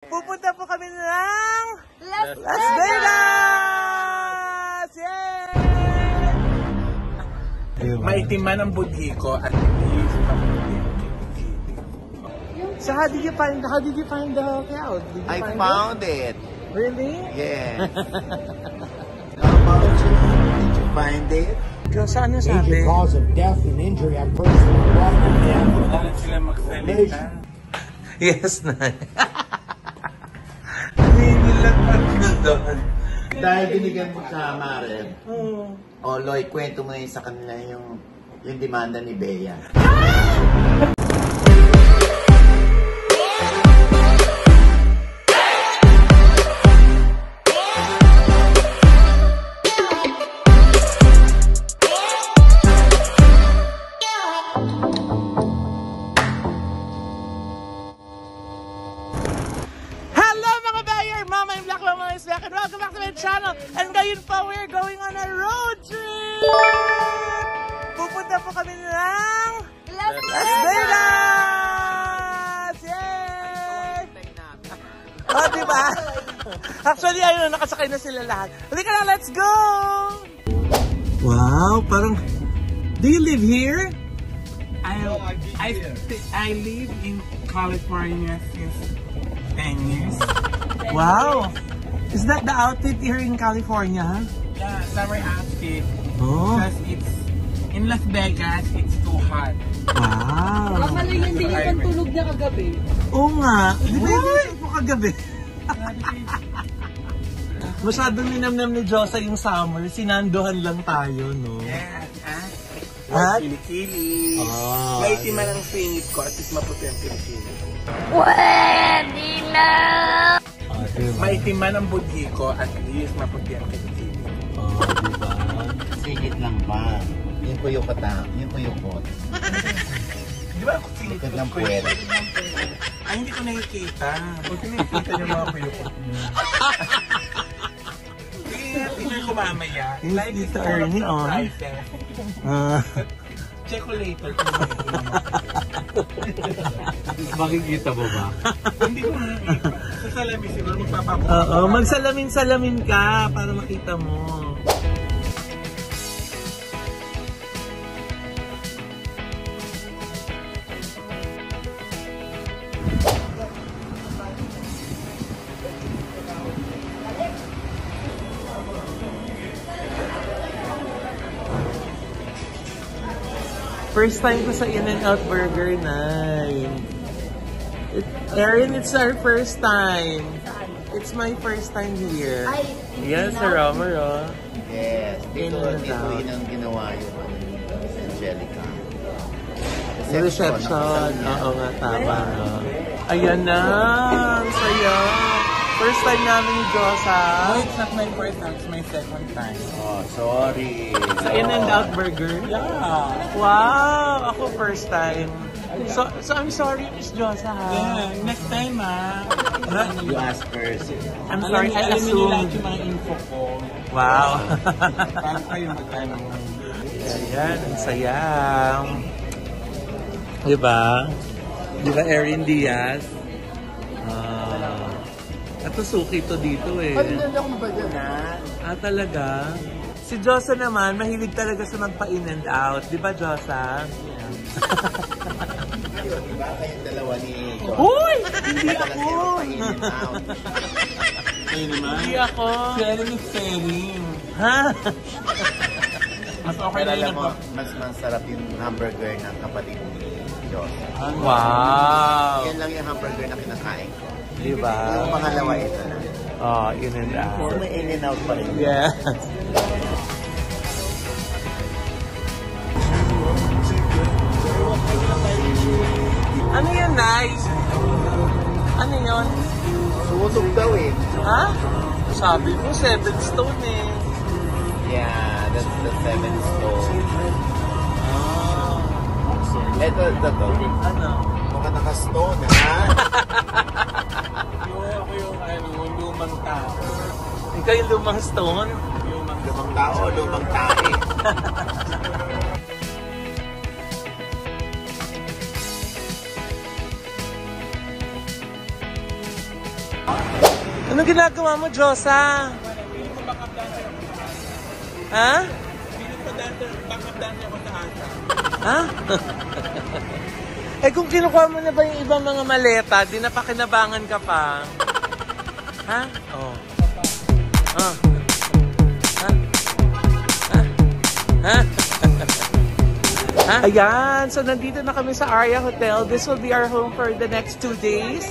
Pupunta po kami ng Las Vegas! Yay! Maitim man ang budhi ko at hindi So how did you find the cloud? I found it. Really? Yeah. How about you? Did you find it? Diyos, ano sabi? Major cause of death and injury. I personally walked down. Wala sila magsalita. Yes, Nay. Hinihilat ako doon. Dahil binigyan mo sa Maren, Loy, kwento mo yun sa kanila yung demanda ni Bea. And welcome back to my channel. And ngayon po, we're going on a road trip! Pupunta po kami ng Las Vegas! Yay! Oh, diba? Actually, ayun, nakasakay na sila lahat. Halika na, let's go! Wow, parang... Do you live here? I live in California since 10 years. Wow! Is that the outfit here in California? Yeah, summer outfit. Oh. Because it's in Las Vegas, it's too hot. Wow! Akala yung hindi yung tulog niya kagabi. Oo nga. Di ba yung mo kagabi? Masyado ninamnam ni Josa yung summer. Sinandohan lang tayo, no? Yeah, At? Kilikili. Oh, Maiti man ang singit ko at least maputi ang kilikili. Pwede na! Maitim man ang budhi ko at least maputi ang kilikili. Oh, diba? Singit lang ba? Yung kuyukota, yung kuyukot. Di ba ako singit Likod ko? ng puwet. Ay, hindi ko nakikita. Huwag nakikita yung mga kuyukot niyo. Tingnan ko mamaya. Yes, Life is Tito full of Ernie, oh. surprises. Check ko later kung Makikita mo ba? hindi ko nakikita. Sa salamin siguro magpapapakita. Oo, magsalamin-salamin ka para makita mo. First time ko sa In-N-Out Burger, Nay. Erin, it's our first time. It's my first time here. Yes, Sir Romero. Yes, dito In-N-Out. yun ang ginawa yung Miss Angelica. Yung reception. Oo nga, tama. No? Ayan na. Ang saya. First time namin ni Josa. No, it's not my first time. It's my second time. Oh, sorry. Sa In-N-Out Burger. Yeah. Wow! Ako first time. So I'm sorry, Miss Josa, ha? Yeah, next time You ask first. I'm sorry, I alam niyo lahat assumed. yung mga info ko. Wow. Paano kayo magtanong? Ayan, ang saya. Diba? Diba, Erin Diaz? Ito suki to dito eh. Akong ba dyan, ha? Talaga? Si Josa naman, mahilig talaga sa magpa-in-and-out. Diba, Josa? Diba kayong dalawa ni John? Uy! Hindi ako! Kayo naman. Hindi ako! Sharing is sharing. Ha? Mas okay Pero na alam yun mo, mas masarap yung hamburger ng kapatid ni Diyos. Wow! Yan lang yung hamburger na kinakain ko. Diba? Yung pangalawa ito na. Oh, in-and-out. So may in-and-out pa rin. Yeah. Ano yun, Nay? Ano yun? Sumusog daw eh. Ha? Sabi mo, 7 stone eh. Yeah, that's the 7 stone. Ito. Ano? Mukha naka-stone, ha? Ako yung lumang tao. Ikaw yung lumang stone? Lumang tao, lumang tae. Anong ginagawa mo, Josa? Ha? Backup dancer ako sa asa. Ha? Eh kung kinukuha mo na ba yung ibang mga maleta, di napakinabangan ka pa. Ha? Oh. Ha? Ha? Ha? Ha? Ha? Ayan, so nandito na kami sa Aria Hotel. This will be our home for the next 2 days.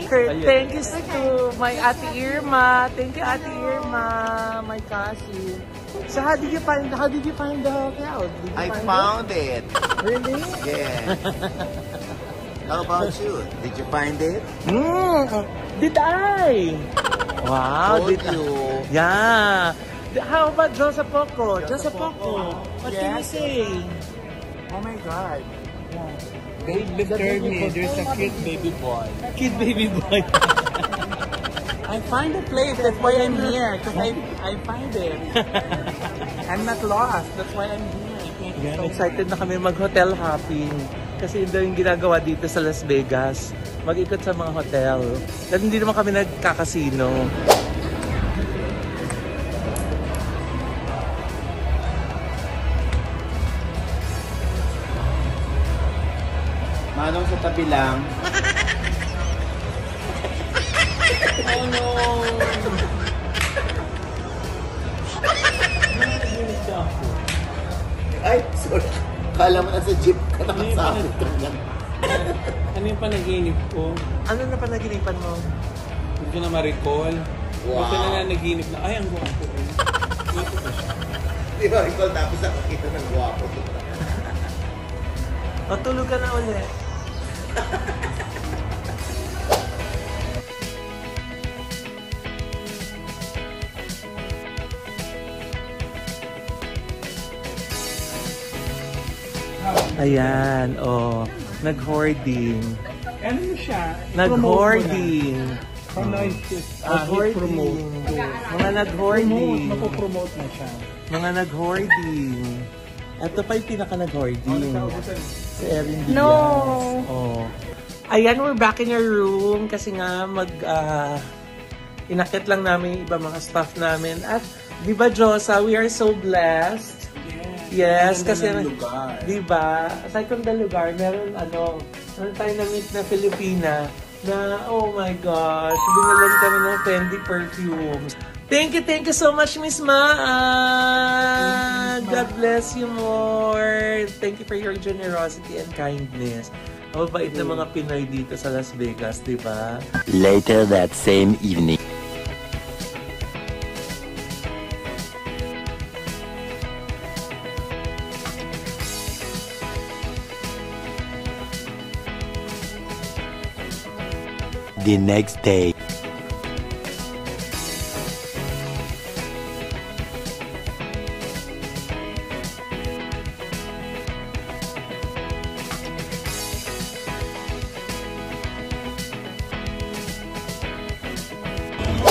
Thank you to my Ate Irma. Thank you, Ate Irma, my cousin. So how did you find the hotel? I found it. Really? Yeah. How about you? Did you find it? Did I? Wow, Told did you. Yeah. How about Joseph Poco? Joseph Poco. What can you say? Oh my God. Don't disturb me. There's a cute baby boy. Kid baby boy. I find a place. That's why I'm here. Because I find it. I'm not lost. That's why I'm here. Yan, excited na kami mag-hotel hopping. Kasi yun daw yung ginagawa dito sa Las Vegas. Mag-ikot sa mga hotel. Dahil hindi naman kami nagkakasino. Manong sa tabi lang. Oh no! Ay, sorry. Kala mo na sa jeep ka nakasabit ka lang. Ano yung panaginip ko? Ano na panaginipan mo? Hindi ko na ma-recall. Wow. Basta na naginip na, ay, ang gwapo ko. Dito pa siya. Di ba, ikaw tapos nakakita ng guwapo. Matulog ka na ulit. Ayan, oh. Nag-hoarding. Ano siya? Nag-hoarding. Nag-hoarding. Nag-hoarding. Mga nag-hoarding. Mapopromote na siya. Mga nag-hoarding. Ito pa yung pinaka-nag-hoarding. Si Erin Diaz. No. Oh. Ayan, we're back in our room kasi nga inakit lang namin yung iba mga staff namin. At di ba, Josa, we are so blessed. Yes, kasi di ba? Aside from the lugar, meron tayo na-meet na Filipina na, oh my gosh, binalan kami ng Fendi perfumes. Thank you so much, Miss Maan. God bless you more. Thank you for your generosity and kindness. Ang mabait na mga Pinoy dito sa Las Vegas, di ba? Later that same evening. The next day.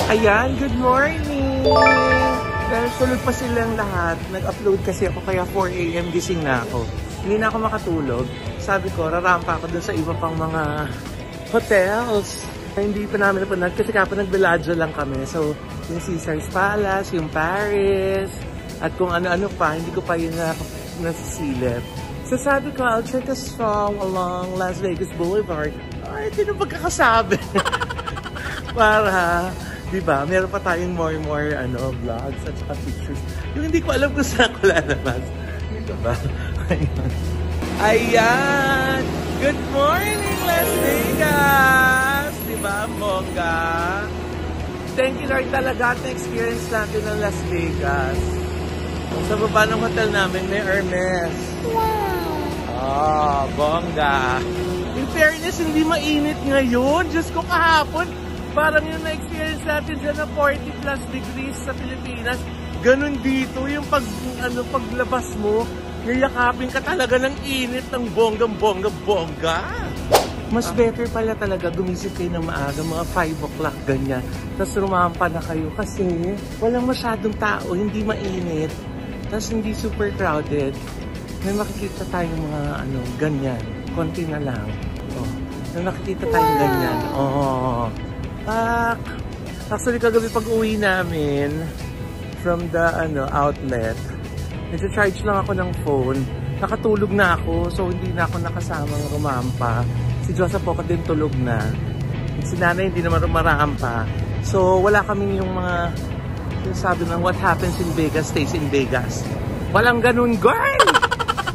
Ayan, good morning! Dahil tulog pa silang lahat, nag-upload kasi ako kaya 4 AM gising na ako. Hindi na ako makatulog. Sabi ko, rarampa ako dun sa iba pang mga hotels. Hindi pa namin napunod kasi kapag nag-Bellagio lang kami. So, yung Caesars Palace, yung Paris, at kung ano-ano pa, hindi ko pa yun nasisilip. So sabi ko, I'll take a stroll along Las Vegas Boulevard. Ay, hindi na pagkakasabi. Para, di ba, meron pa tayong more vlogs at saka pictures. Yung hindi ko alam kung saan ko lalabas. Di ba? Ayan! Good morning, Las Vegas! Di ba, bongga? Thank you, Lord, talaga at na-experience natin ng Las Vegas. Sa baba ng hotel namin, may Hermes. Wow! Oh, bongga. In fairness, hindi mainit ngayon. Diyos ko, kahapon, parang yung na-experience natin dyan na 40 plus degrees sa Pilipinas. Ganon dito, yung paglabas mo, yayakapin ka talaga ng init ng bongga. Mas better pala talaga gumising kayo ng maaga, mga 5 o'clock ganyan. Tapos rumampa na kayo kasi walang masyadong tao, hindi mainit. Tapos hindi super crowded. May makikita tayong mga ganyan. Konti na lang. Oh, may nakikita tayong ganyan. Oh. back. Actually, kagabi pag uwi namin from the outlet, nag-charge lang ako ng phone. Nakatulog na ako, so hindi na ako nakasamang rumampa. Si Joseph po din tulog na. Si nanay hindi naman rumarampa. So, wala kaming yung mga sabi ng what happens in Vegas stays in Vegas. Walang ganun, girl!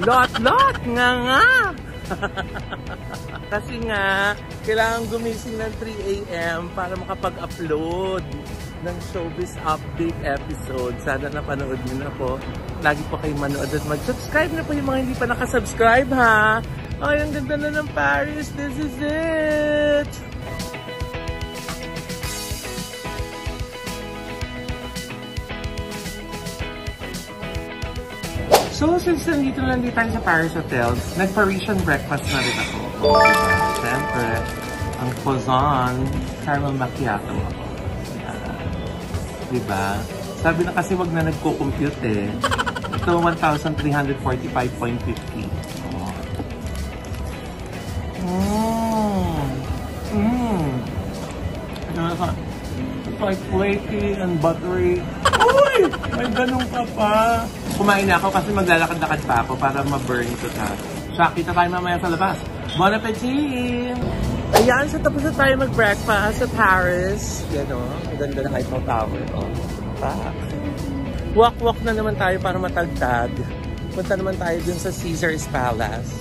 Lot, nga! Kasi nga, kailangan gumising ng 3 AM para makapag-upload ng Showbiz Update episode. Sana napanood niyo na po. Lagi po kayo manood at mag-subscribe na po yung mga hindi pa nakasubscribe, ha? Ay, ang ganda na ng Paris. This is it! So, since nandito lang tayo sa Paris Hotel, nag-Parisian breakfast na rin ako. Siyempre, ang croissant, caramel macchiato ako. Diba? Sabi na kasi wag na nagko-compute eh. Ito, 1,345.50. It's like flaky and buttery. Uy! May ganun ka pa. Kumain na ako kasi maglalakad-lakad pa ako para ma-burn ito sa. So, kita tayo mamaya sa labas. Bon appetit! Ayan, so tapos na tayo mag-breakfast sa Paris. Yan o, ang ganda na Eiffel Tower. Walk-walk na naman tayo para matagtag. Punta naman tayo dun sa Caesar's Palace.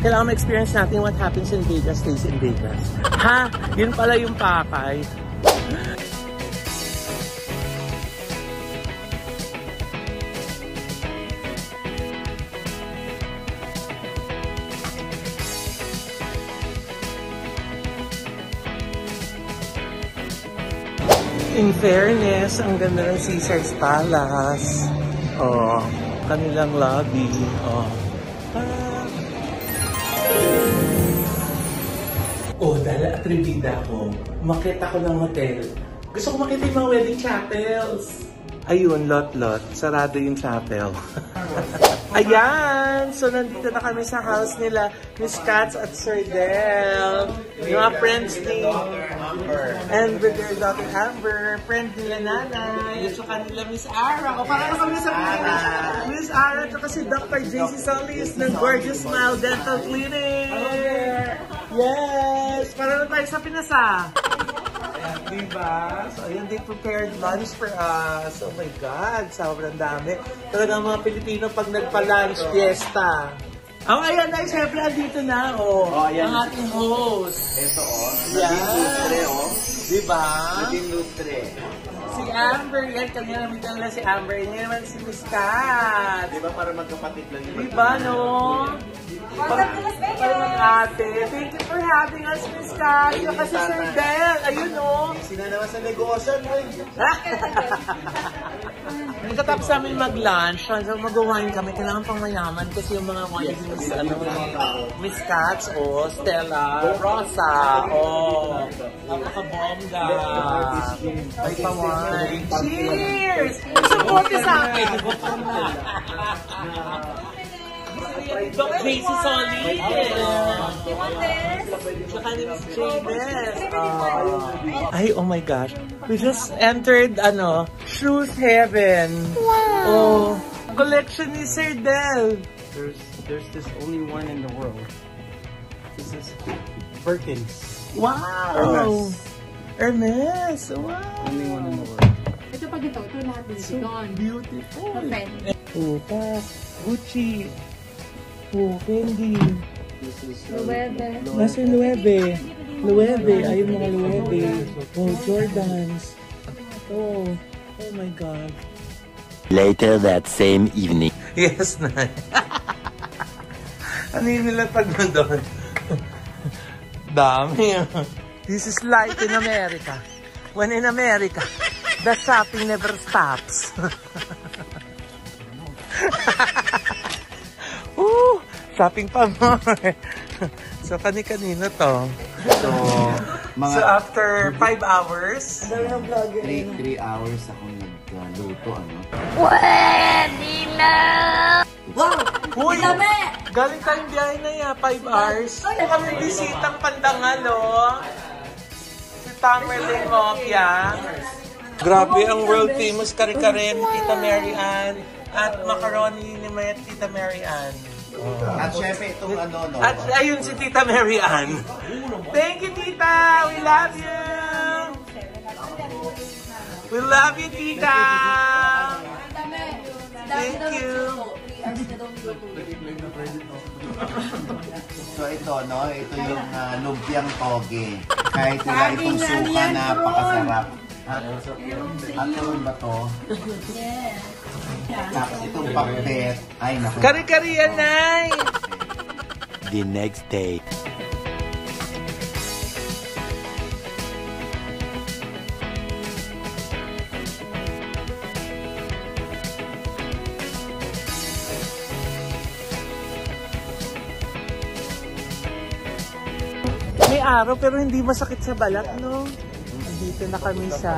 Kailangan ma-experience natin what happens in Vegas stays in Vegas. Ha? Yun pala yung pakay. In fairness, ang ganda ng Caesar's Palace. Oh, kanilang lobby. Oh. Oh, dahil atribida ako. Makita ko ng hotel. Gusto ko makita yung mga wedding chapels. Ayun, lot. Sarado yung chapel. Ayan! So, nandito na kami sa house nila, Miss Katz at Sir Del. Yung mga friends ni and with their daughter Amber, friend nila nanay, at saka nila Miss Ara. O, parang kami sa Miss Ara, at saka si Dr. JC Solis ng Gorgeous Smile Dental Clinic. Yes! Para na tayo sa Pinasa. Diba? So, ayan, they prepared lunch for us. Oh my God, sobrang dami. Talagang mga Pilipino pag nagpa-lunch fiesta. Oh, ayan na, syempre, andito na, ang ating host. Ito, Yan. lustre, Diba? Naging lustre. Si Amber, yan, kanina namitan na si Amber. Yan naman si Miss Kat. Diba, para magkapatid lang yung Diba, no? Para mag-ate. Thank you for having us, Miss Kat. Yung kasi Sir Del. Ayun, no? Sina naman sa negosyo, no? Pagkatapos namin mag-lunch, so mag-wine kami, kailangan pang mayaman kasi yung mga wine Miss Katz, Stella, Rosa, napaka-bongga. Ay, pa-wine. Cheers! Support sa akin! Dr. JC Solis. Tsaka ni Miss James. Ay, oh my gosh. We just entered, shoes heaven. Wow. Oh, collection ni Sir Del. There's this only one in the world. This is Birkins. Wow. Hermes. Wow. Only one in the world. Ito pag ito lahat din. So beautiful. Open. Oh, pa. Gucci. Oh, Fendi. This is Loewe. Nasa Loewe. Ayun mga Loewe. Oh, Jordans. Oh my God. Later that same evening. Yes, na. Ano yung nilatag mo doon? Dami. This is life in America. When in America, the shopping never stops. Shopping pa more. So, kani-kanino to? So, after 5 hours, 3 hours ako nagluto, Pwede na! wow! Uy! Galing tayong biyahe na yan, 5 hours. Kami bisitang Pandangal, Si Tamerling Mopia. Grabe ang world famous kare-kare ni Tita Mary Ann at macaroni ni Tita Mary Ann. At syempre itong ano, no? At ayun si Tita Mary Ann. Thank you, Tita! We love you! We love you, Tita! Thank you! So ito, no? Ito yung lumpiang toge. Kahit wala itong suka, napakasarap. At ano ba to? Tapos itong pakbet. Ay, naku. Kari-kari yan, Nay! The next day. May araw pero hindi masakit sa balat, no? Dito na kami sa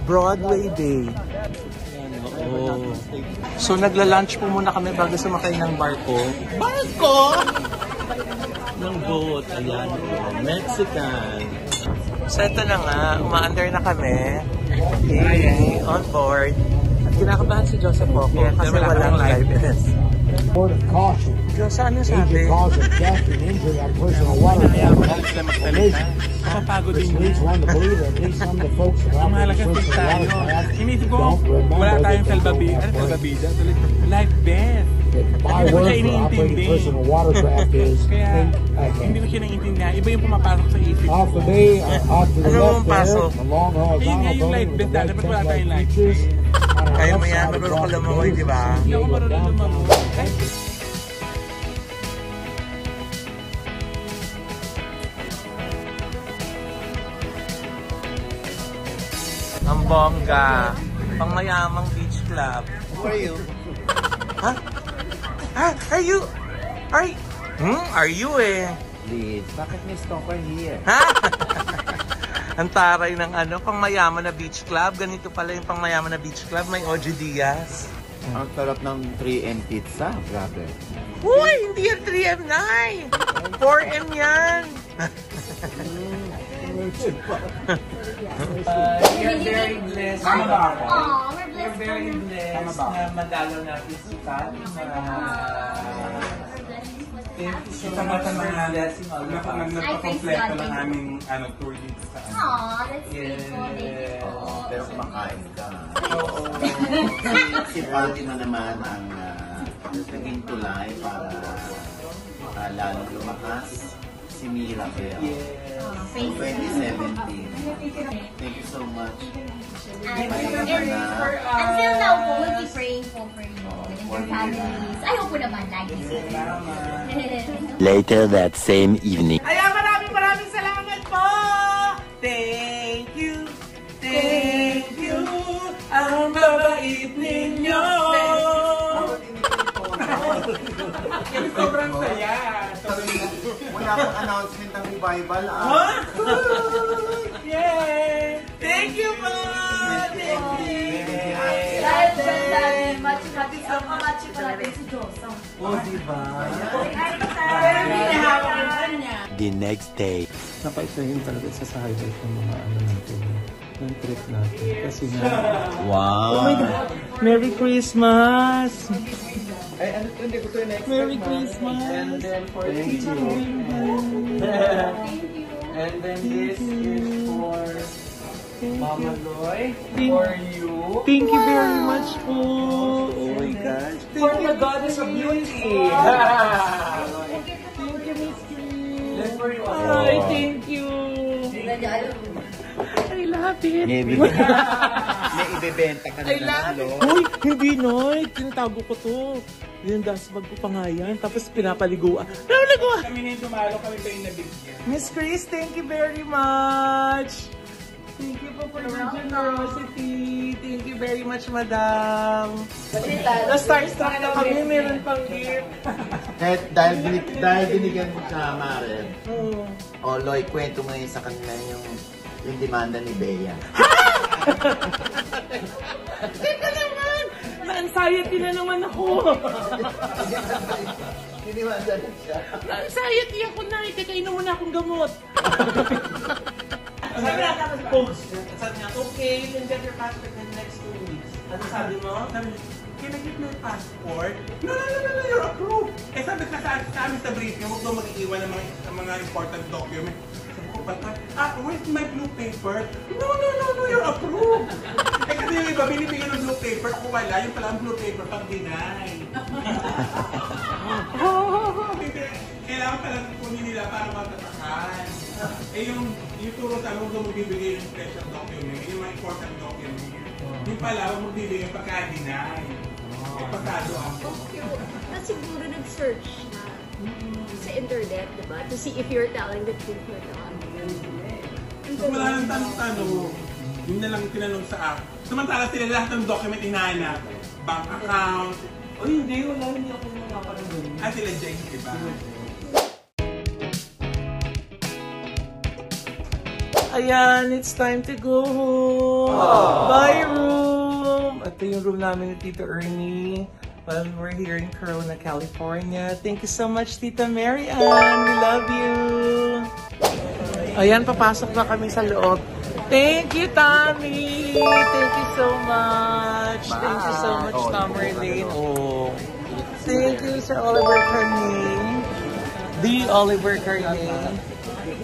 Broadway Day. Oh. So nagla-lunch po muna kami bago sumakay ng barko. Barko? Ng boat. Ayan. Mexican. So ito na nga, uma-under na kami. Okay, on board. At kinakabahan si Joseph Poco kasi walang live vest. Word of caution. Diyos, ano Major sabi? cause of death and injury on personal watercraft collision. Kapapagod Which din leads niya. one to believe that at least some of the folks who Ang operate mahalaga personal sa tayo. watercraft Hinito ko, don't remember wala tayong that they salbabida. Ano were salbabida? Life vest. My Hindi ko word siya for operating iniintindi. personal watercraft is Kaya, think hindi ko ahead. siya naiintindihan. Iba yung pumapasok sa isip ko. Off the bay, off to the Ano left ang there, pasok? the long Ayun nga horizontal yung life building with vest. the white Dapat wala tent-like tayong life features. vest. On our Kaya mo left yan, side marunong ka across the lumangoy, bay, di ba? Hindi ako Diego marunong downtown. lumangoy. Ang bongga. Pangmayamang beach club. Who are you? Ha? Ha? Are you? Are you eh? Please, bakit may stalker here? Ha? Ang taray ng ano, pangmayaman na beach club. Ganito pala yung pangmayaman na beach club. May OG Diaz. Ang sarap ng 3M pizza. Grabe. Uy, hindi yan 3M, Nay. 4M yan. You're very blessed. Aw, we're We're blessed. very blessed na madalaw natin si Fatima. Thank you so much for blessing all of us. Nagpa-kompleto ng aming tour dito sa ano. Aw, that's beautiful. Thank you po. Pero kumakain ka. Oo. Si Fatima naman ang naging tulay para lalong lumakas si Mira kaya. Thank you. 2017. Thank you so much. Until now po, we'll be praying po for you and your families. Ayaw po naman lagi. Later that same evening. Ayan, maraming salamat po! Thank you! Thank you! Ang babait ninyo! Sobrang saya. Wala pang announcement ng revival. Yay! Thank you po! Thank you! Dahil dyan dahil match-match ang match ko natin si Joseph. Oh, diba? The next day. Napaisahin talaga sa highlight ng mga natin. Ng trip natin. Kasi nga, Wow! Merry Christmas! Ay, ano ito? Hindi ko ito next. Merry Christmas! And then for Thank you. And then this is for Mama Loy. For you. Thank you very much po. Oh my gosh. For the goddess of beauty. Thank you, Miss Chris. Then for you. Ay, thank you. I love it. May ibebenta ka na ng halo. Uy, hindi Noy. Tinatago ko to. Yung dust bag ko pa nga yan. Tapos pinapaliguan. Pinapaliguan! kami na yung dumalo, kami pa yung nabigyan. Miss Chris, thank you very much. Thank you po for your generosity. Thank you very much, madam. Na-starstruck na kami. Meron pang gift. Kahit dahil binigyan mo siya, Maren. O, Loy, kwento mo yun sa kanila yung demanda ni Bea. Teka naman! Na-anxiety na naman ako. Dinimanda rin siya. Na-anxiety ako na. Kaya inom mo na akong gamot. Sabi na, post. Sabi niya, okay, you can get your passport in the next 2 weeks. Ano sabi mo? Sabi niya, can I get my passport? No, you're approved. Eh sabi ka sa amin sa briefing, huwag daw mag-iwan ng mga important document. Sabi ko, where's my blue paper? No, you're approved. Eh kasi yung iba, binibigyan ng blue paper, ako wala, yung pala ang blue paper, pag-deny. Kailangan pala kunin nila para matatakan. Eh yung turo sa huwag daw magbibigay yung special document, yung mga important document. Yung pala, huwag magbibigay yung pagka-deny. Eh, pasado ako. Na siguro nag-search na sa internet, diba? To see if you're telling the truth or not. So, wala nang tanong-tanong. Yun na lang tinanong sa akin. Samantala sila lahat ng document inahanap. Bank account. O hindi, hindi ako nakapanagod. Sila Jake, diba? Ayan, it's time to go home. Bye, room! Ito yung room namin ni Tito Ernie. Well, we're here in Corona, California. Thank you so much, Tita Mary Ann. We love you. Ayan, papasok na kami sa loob. Thank you, Tommy! Thank you so much. Thank you so much, Tom Merlin. Oh. Thank you, Sir Oliver Carney. The Oliver Carney.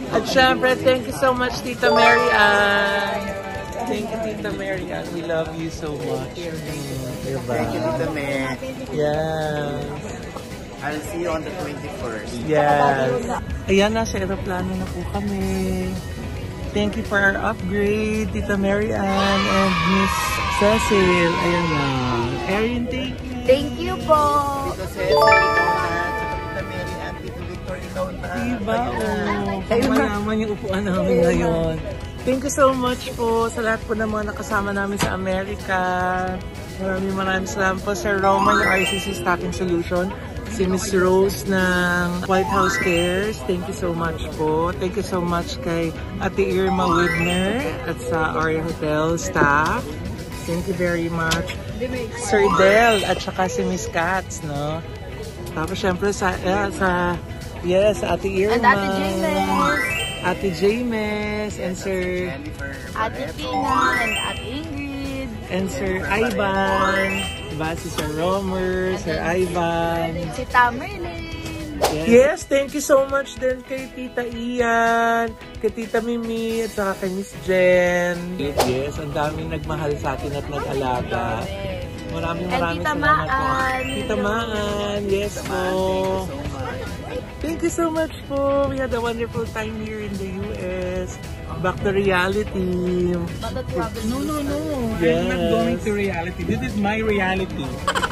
At syempre, thank you so much, Tita Mary Ann. Thank you, Tita Mary Ann. We love you so much. Thank you, Tita Mary. Yes. I'll see you on the 21st. Yes. Ayan, nasa aeroplano na po kami. Thank you for our upgrade, Tita Mary Ann and Miss Cecil. Ayan na. Erin, thank you. Thank you po! Tito Cecil, ikaw na. Tita Mary Ann, Tito Victor, ikaw na. Diba? Kayo naman yung upuan namin ngayon. Thank you so much po sa lahat po ng mga nakasama namin sa Amerika. Maraming salamat po Sir Roman ng RCC Staffing Solution. Si Miss Rose ng White House Cares. Thank you so much po. Thank you so much kay Ate Irma Widner at sa Aria Hotel staff. Thank you very much. Sir Del at saka si Miss Katz, no? Tapos syempre sa Ate Irma. And Ate James. Ate James and Sir Ate Tina and Ate Ingrid. And Sir Ivan. Diba? Si Sir Romer, Sir Ivan. Si Tamerlin. Yes, thank you so much din kay Tita Ian, kay Tita Mimi, at saka kay Miss Jen. Yes, ang daming nagmahal sa atin at nag-alaga. Maraming salamat po. Tita Maan, yes po. Thank you so much po. We had a wonderful time here in the US. Back to reality. No. Yes. I'm not going to reality. This is my reality.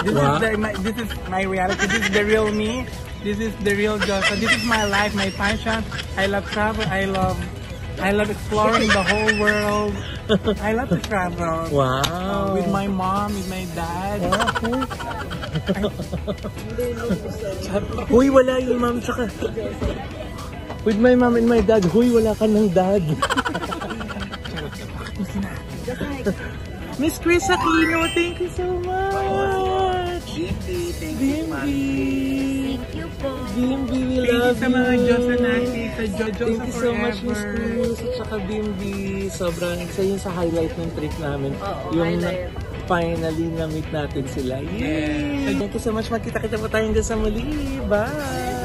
This is my reality. This is the real me. This is the real Joshua. This is my life, my passion. I love travel. I love exploring the whole world. I love to travel. Wow. With my mom, with my dad. Huy, wala yung mom tsaka. With my mom and my dad, huy, wala ka ng dad. Miss Chris Aquino, thank you so much. Bimbi, thank you, Mami. Thank you po. Bimbi, we Thank you love sa you. mga Diyos na nakita. Thank you so much, Miss Cruz. At saka Bimbi, sobrang isa yun sa highlight ng trip namin. Yung finally na-meet natin sila. Yay! Thank you so much. Magkita-kita po tayo hanggang sa muli. Bye!